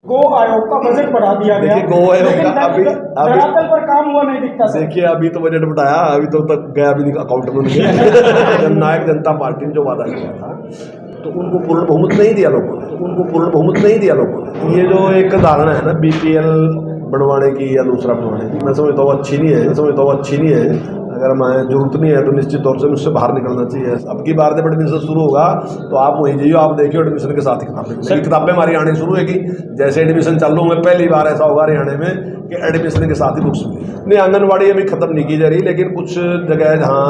गो आयोग का बजट बढ़ा दिया गया। देखिए, गो आयोग का अभी धरातल पर काम हुआ नहीं दिखता सर। देखिए, अभी तो बजट बढ़ाया, अभी तो तक गया भी नहीं अकाउंट में उनके। जननायक जनता पार्टी ने जो वादा किया था तो उनको पूर्ण बहुमत नहीं दिया लोगों ने, ये जो एक धारणा है ना बीपीएल बढ़वाने की या दूसरा बढ़वाने की, मैं समझता हूँ अच्छी नहीं है। अगर मैं जरूरत नहीं है तो निश्चित तौर से मुझसे बाहर निकलना चाहिए। अब की बार जब एडमिशन शुरू होगा तो आप वहीं जाइए, आप देखिए एडमिशन के साथ ही किताबें हमारी आने शुरू होगी। जैसे एडमिशन चालू होंगे पहली बार ऐसा होगा हरियाणा में कि एडमिशन के साथ ही बुक्स मिली। नहीं, आंगनबाड़ी अभी खत्म नहीं की जा रही, लेकिन कुछ जगह जहाँ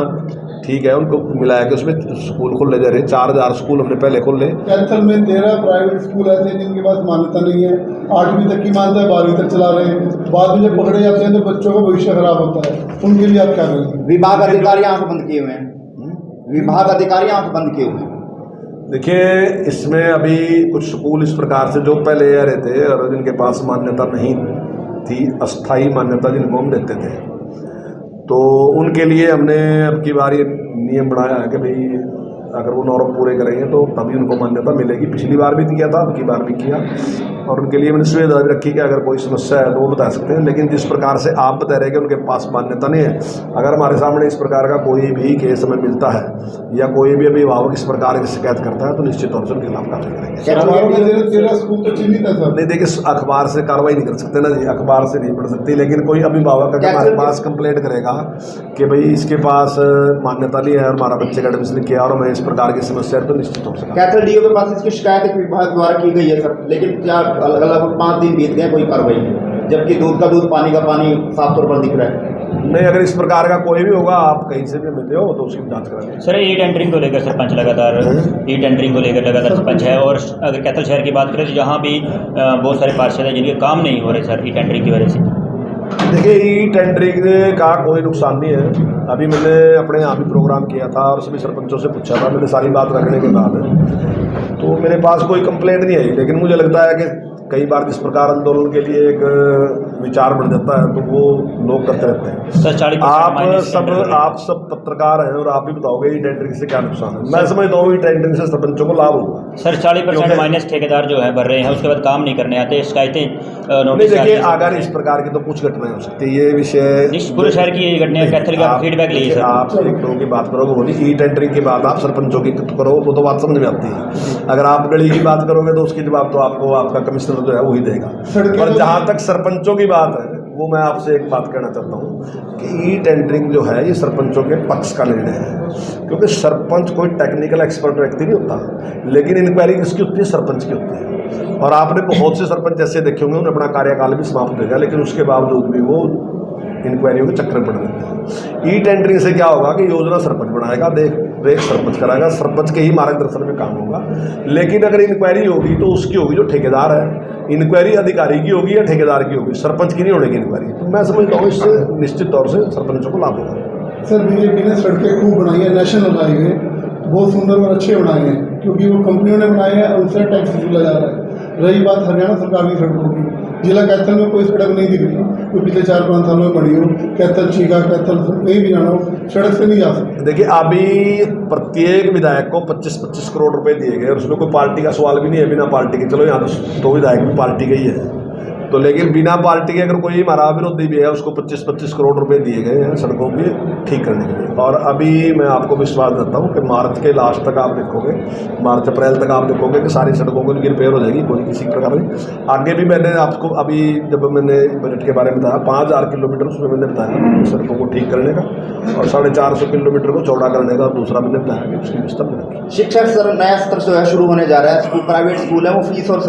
ठीक है उनको मिला है कि उसमें स्कूल खोले जा रहे हैं। 4000 स्कूल हमने पहले खोले। कैथल में 13 प्राइवेट स्कूल ऐसे हैं जिनके पास मान्यता नहीं है, 8वीं तक की मान्यता है, 12वीं तक चला रहे हैं। बाद में जब पकड़े जाते हैं तो बच्चों का भविष्य खराब होता है, उनके लिए आप क्या करेंगे? विभाग अधिकारी आंख बंद किए हुए हैं। देखिए, इसमें अभी कुछ स्कूल इस प्रकार से जो पहले आ रहे थे और जिनके पास मान्यता नहीं थी, अस्थाई मान्यता जिनको हम देते थे, तो उनके लिए हमने अब की बार ये नियम बनाया है कि भाई अगर वो नॉर्म पूरे करेंगे तो तभी उनको मान्यता मिलेगी। पिछली बार भी किया था, अब की बार भी किया, और उनके लिए मैंने सुविधा भी रखी कि अगर कोई समस्या है तो वो बता सकते हैं। लेकिन जिस प्रकार से आप बता रहे कि उनके पास मान्यता नहीं है, अगर हमारे सामने इस प्रकार का कोई भी केस हमें मिलता है या कोई भी अभिभावक इस प्रकार की शिकायत करता है तो निश्चित तौर से उनके खिलाफ कार्रवाई करेंगे। 13 स्कूल तो चिन्हित है सर। नहीं, देखिए, अखबार से कार्रवाई नहीं कर सकते ना जी, अखबार से नहीं पढ़ सकती। लेकिन कोई अभिभावक अगर हमारे पास कंप्लेंट करेगा कि भाई इसके पास मान्यता नहीं है और हमारा बच्चे का एडमिशन किया और हमें इस प्रकार की समस्या है, तो निश्चित तौर से कैथल डीओ के पास इसकी शिकायत विभाग द्वारा की गई है सर, लेकिन क्या लगभग 5 दिन बीत गए, कोई कार्रवाई नहीं, जबकि दूध का दूध पानी का पानी साफ तौर पर दिख रहा है। नहीं, अगर इस प्रकार का कोई भी होगा, आप कहीं से भी मिलते हो तो उसकी जांच कराएंगे। सर, ई टेंडरिंग को लेकर सरपंच लगातार सरपंच है, और अगर कैथल शहर की बात करें तो जहाँ भी बहुत सारे पार्षद हैं जिनके काम नहीं हो रहे सर ई टेंडरिंग की वजह से। देखिए, ई टेंडरिंग का कोई नुकसान नहीं है। अभी मैंने अपने यहाँ भी प्रोग्राम किया था और सभी सरपंचों से पूछा था, मैंने सारी बात रखने के बाद तो मेरे पास कोई कंप्लेंट नहीं आई। लेकिन मुझे लगता है कि कई बार जिस प्रकार आंदोलन के लिए एक विचार बढ़ जाता है तो वो लोग करते रहते हैं। सर, आप सब पत्रकार हैं और आप भी बताओगे ई टेंडरिंग से क्या नुकसान है। मैं समझता हूँ ई टेंडरिंग से सरपंचों को लाभ होगा। सर, 40% माइनस ठेकेदार जो है भर रहे हैं, उसके बाद काम नहीं करने आते, शिकायतें नहीं। देखिए, अगर इस प्रकार की तो कुछ घटनाएं हो सकती है, ये विषय पूरे शहर की ये घटनाएं, कैथल का फीडबैक लीजिए सर। आप एक दो की बात करोगे, बोली ई टेंडरिंग की बात आप सरपंचों की करो, वो तो बात समझ में आती है। अगर आप गली की बात करोगे तो उसकी जवाब तो आपको आपका कमिश्नर जो है वही देगा। और जहाँ तक सरपंचों की बात है, वो मैं आपसे एक बात कहना चाहता हूँ कि ई टेंडरिंग जो है ये सरपंचों के पक्ष का निर्णय है, क्योंकि सरपंच कोई टेक्निकल एक्सपर्ट व्यक्ति नहीं होता, लेकिन इंक्वायरी किसकी होती है? सरपंच की होती है। और आपने बहुत से सरपंच ऐसे देखे होंगे उन्हें अपना कार्यकाल भी समाप्त हो गया, लेकिन उसके बावजूद भी वो इंक्वायरियों के चक्कर पड़ देते हैं। ई टेंडरिंग से क्या होगा कि योजना सरपंच बनाएगा, देख रेख सरपंच कराएगा, सरपंच के ही मार्गदर्शन में काम होगा। लेकिन अगर इंक्वायरी होगी तो उसकी होगी जो ठेकेदार है, इंक्वायरी अधिकारी की होगी या ठेकेदार की होगी, सरपंच की नहीं होगी इंक्वायरी। तो मैं समझता हूँ इससे निश्चित तौर से सरपंचों को लाभ होगा। सर, बीजेपी ने सड़कें खूब बनाई है, नेशनल हाईवे बहुत सुंदर और अच्छे बनाए हैं, क्योंकि वो कंपनियों ने बनाए हैं, उनसे टैक्स वसूला जा रहा है। रही बात हरियाणा सरकार की सड़कों की, जिला कैथल में कोई सड़क नहीं दिख रही जो पिछले 4-5 सालों में बनी हो। कैथल चीका, कैथल कहीं भी जाना हो सड़क से नहीं जा सकते। देखिए, अभी प्रत्येक विधायक को 25-25 करोड़ रुपए दिए गए और उसमें कोई पार्टी का सवाल भी नहीं है। बिना पार्टी के, चलो यहाँ तो विधायक भी पार्टी के ही है, तो लेकिन बिना पार्टी के अगर कोई हमारा विरोधी भी है उसको 25-25 करोड़ रुपए दिए गए हैं सड़कों की ठीक करने के लिए। और अभी मैं आपको विश्वास देता हूँ कि मार्च के लास्ट तक आप देखोगे, मार्च अप्रैल तक आप देखोगे कि सारी सड़कों की रिपेयर हो जाएगी, कोई किसी प्रकार नहीं। आगे भी मैंने आपको अभी जब मैंने बजट के बारे में बताया 5000 किलोमीटर उसमें मैंने बताया सड़कों को ठीक करने का, और 450 किलोमीटर को चौड़ा करने का दूसरा मैंने बताया कि उसकी व्यवस्था में रखी। शिक्षा सर नया सत्र जो है शुरू होने जा रहा है, स्कूल प्राइवेट स्कूल है वो फीस और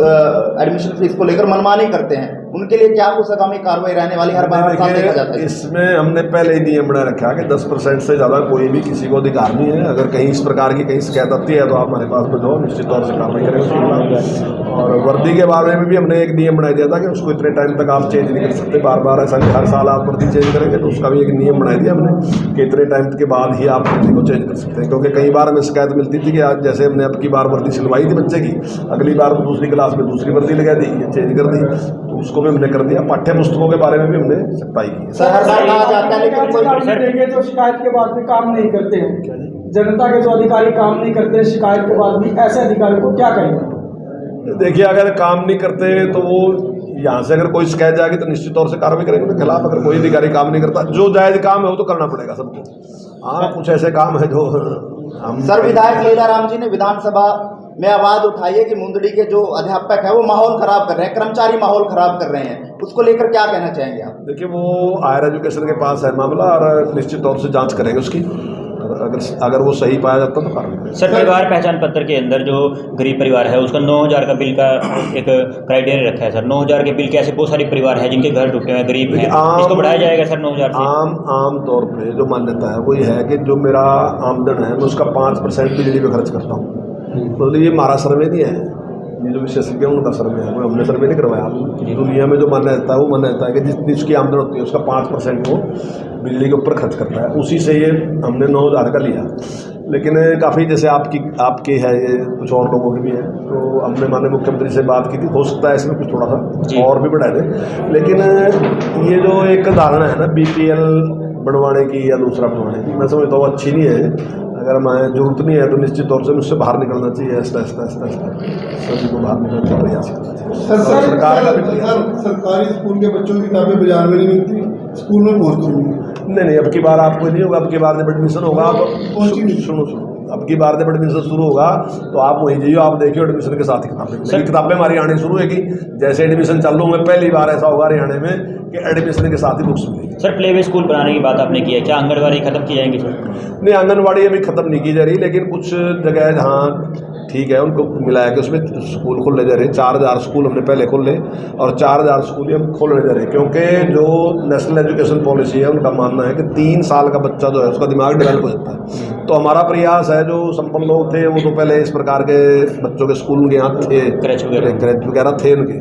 एडमिशन फीस को लेकर मनमानी करते हैं, उनके लिए क्या कुछ आगामी कार्रवाई रहने वाली? हर बार देखा जाता है इसमें हमने पहले ही नियम बना रखा है कि 10% से ज़्यादा कोई भी किसी को अधिकार नहीं है। अगर कहीं इस प्रकार की कहीं शिकायत आती है तो आप हमारे पास बताओ, निश्चित तौर से कार्रवाई करेंगे। और वर्दी के बारे में भी हमने एक नियम बना दिया था कि उसको इतने टाइम तक आप चेंज नहीं कर सकते, बार बार ऐसा नहीं हर साल आप वर्दी चेंज करेंगे, तो उसका भी एक नियम बना दिया हमने कि इतने टाइम के बाद ही आप वर्दी को चेंज कर सकते हैं। क्योंकि कई बार हमें शिकायत मिलती थी कि आज जैसे हमने अब की बार वर्दी सिलवाई थी बच्चे की, अगली बार दूसरी क्लास में दूसरी वर्दी लगा दी, ये चेंज कर दी, तो उसको भी हमने कर दिया। पाठ्य पुस्तकों के बारे में भी हमने सख्ताई की। सर, हर बार कहा जाता है लेकिन कोई जो शिकायत के बाद भी काम नहीं करते हैं, जनता के जो अधिकारी काम नहीं करते शिकायत के बाद भी, ऐसे अधिकारी को क्या कहेंगे? देखिए अगर काम नहीं करते तो वो यहाँ से अगर कोई शिकायत जाएगी तो निश्चित तौर से कार्रवाई करेंगे उनके खिलाफ। अगर कोई अधिकारी काम नहीं करता, जो जायज काम है वो तो करना पड़ेगा सबको। हाँ, कुछ ऐसे काम है जो हम सर, विधायक लीलाराम जी ने विधानसभा में आवाज उठाई है कि मुंदड़ी के जो अध्यापक है वो माहौल खराब कर रहे हैं, कर्मचारी माहौल खराब कर रहे हैं, उसको लेकर क्या कहना चाहेंगे आप? देखिए वो हायर एजुकेशन के पास है मामला और निश्चित तौर से जांच करेंगे उसकी। अगर वो सही पाया जाता तो कार्रवाई करेंगे। सर, परिवार पहचान पत्र के अंदर जो गरीब परिवार है उसका 9,000 का बिल का एक क्राइटेरिया रखा है सर। 9,000 के बिल के ऐसे बहुत सारे परिवार है जिनके घर रुके हुए हैं, गरीब हैं, इसको बढ़ाया जाएगा सर 9,000 से? आम तौर पे जो मान्यता है वो ये है कि जो मेरा आमदन है मैं उसका 5% बिजली पे खर्च करता हूँ। मतलब ये हमारा सर्वे नहीं है, ये जो विशेषज्ञ है उनका सर्वे है, वो हमने सर्वे नहीं करवाया। दुनिया में जो मान्यता है वो मान्यता है कि जितनी उसकी आमदन होती है उसका 5% वो बिजली के ऊपर खर्च करता है। उसी से ये हमने 9,000 का लिया। लेकिन काफ़ी जैसे आपकी है, ये कुछ और लोगों की भी है, तो हमने माननीय मुख्यमंत्री से बात की थी, हो सकता है इसमें कुछ थोड़ा सा और भी बढ़ा दे। लेकिन ये जो एक धारणा है ना BPL बनवाने की या दूसरा बनवाने की, मैं समझता हूँ अच्छी नहीं है। अगर हमें जरूरत नहीं है तो निश्चित तौर से मुझसे बाहर निकलना चाहिए। ऐसा सभी को बाहर निकलने का प्रयास करना चाहिए। सरकार का भी प्रयास। सरकारी स्कूल के बच्चों की किताबें बाजार में नहीं मिलती, स्कूल में पहुँचती नहीं, अब की बार आपको नहीं होगा। अब की बार जब एडमिशन होगा सुनो, अब की बार जब एडमिशन शुरू होगा तो आप वहीं जाइए, आप देखिए एडमिशन के साथ ही किताबें हमारी आनी शुरू होगी। जैसे एडमिशन चालू होंगे पहली बार ऐसा होगा हरियाणा में कि एडमिशन के साथ ही बुक्स मिलेगी। सर, प्ले वे स्कूल बनाने की बात आपने की है, क्या आंगनबाड़ी खत्म की जाएंगी सर? नहीं, आंगनबाड़ी अभी ख़त्म नहीं की जा रही, लेकिन कुछ जगह जहाँ ठीक है उनको मिलाया कि उसमें स्कूल खोलने जा रहे हैं। 4,000 स्कूल हमने पहले खोले और 4,000 स्कूल हम खोलने जा रहे हैं, क्योंकि जो नेशनल एजुकेशन पॉलिसी है उनका मानना है कि 3 साल का बच्चा जो है उसका दिमाग डेवलप हो जाता है। तो हमारा प्रयास है, जो संपन्न लोग थे वो तो पहले इस प्रकार के बच्चों के स्कूल उनके यहाँ थे, क्रैच वगैरह थे उनके,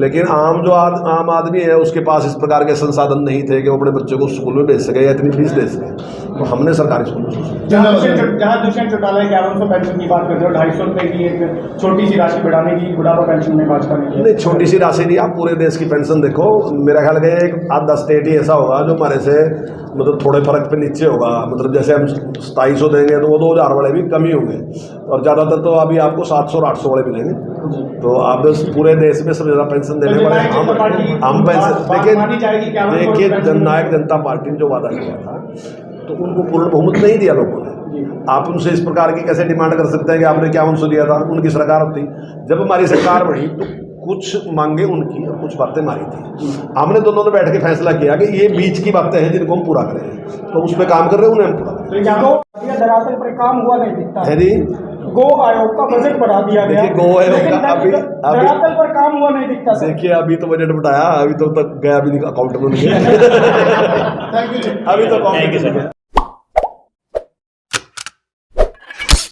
लेकिन आम आदमी है उसके पास इस प्रकार के संसाधन नहीं थे कि वो अपने बच्चों को स्कूल में भेज सके या इतनी फीस दे सके। तो हमने सरकारी स्कूल में जहाँ दुष्यंत चौटाला 1100 पेंशन की बात करते हो, 250 रुपये की एक छोटी सी राशि बढ़ाने की बुढ़ापा पेंशन में भाजपा ने नहीं, छोटी सी राशि नहीं, आप पूरे देश की पेंशन देखो। मेरा ख्याल है एक आध 10 स्टेट ही ऐसा होगा जो हमारे से मतलब थोड़े फर्क पे नीचे होगा। मतलब जैसे हम 2,200 देंगे तो वो 2,000 वाले भी कम ही होंगे, और ज़्यादातर तो अभी आपको 700 और 800 वाले मिलेंगे। तो आप पूरे देश में सबसे ज़्यादा पेंशन देने वाले हम पेंशन। देखिए जननायक जनता पार्टी ने जो वादा किया था तो उनको पूर्ण बहुमत नहीं दिया लोगों ने। आप उनसे इस प्रकार की कैसे डिमांड कर सकते हैं कि आपने क्या उनसे दिया था? उनकी सरकार होती, जब हमारी सरकार बढ़ी तो कुछ मांगे उनकी और कुछ बातें हमारी थी। हमने दोनों ने बैठ के फैसला किया कि ये बीच की बातें हैं जिनको हम पूरा करें, तो उस पर काम कर रहे हैं, उन्हें हम पूरा करें। धरातल पर काम हुआ नहीं दिखता है जी। गो आयोग का बजट बढ़ा दिया गया, देखिए गो आयोग का अभी धरातल पर काम हुआ नहीं दिखता। देखिए अभी तो बजट बढ़ाया, अभी तो तक गया भी नहीं अकाउंट में। अभी तो थैंक यू सर।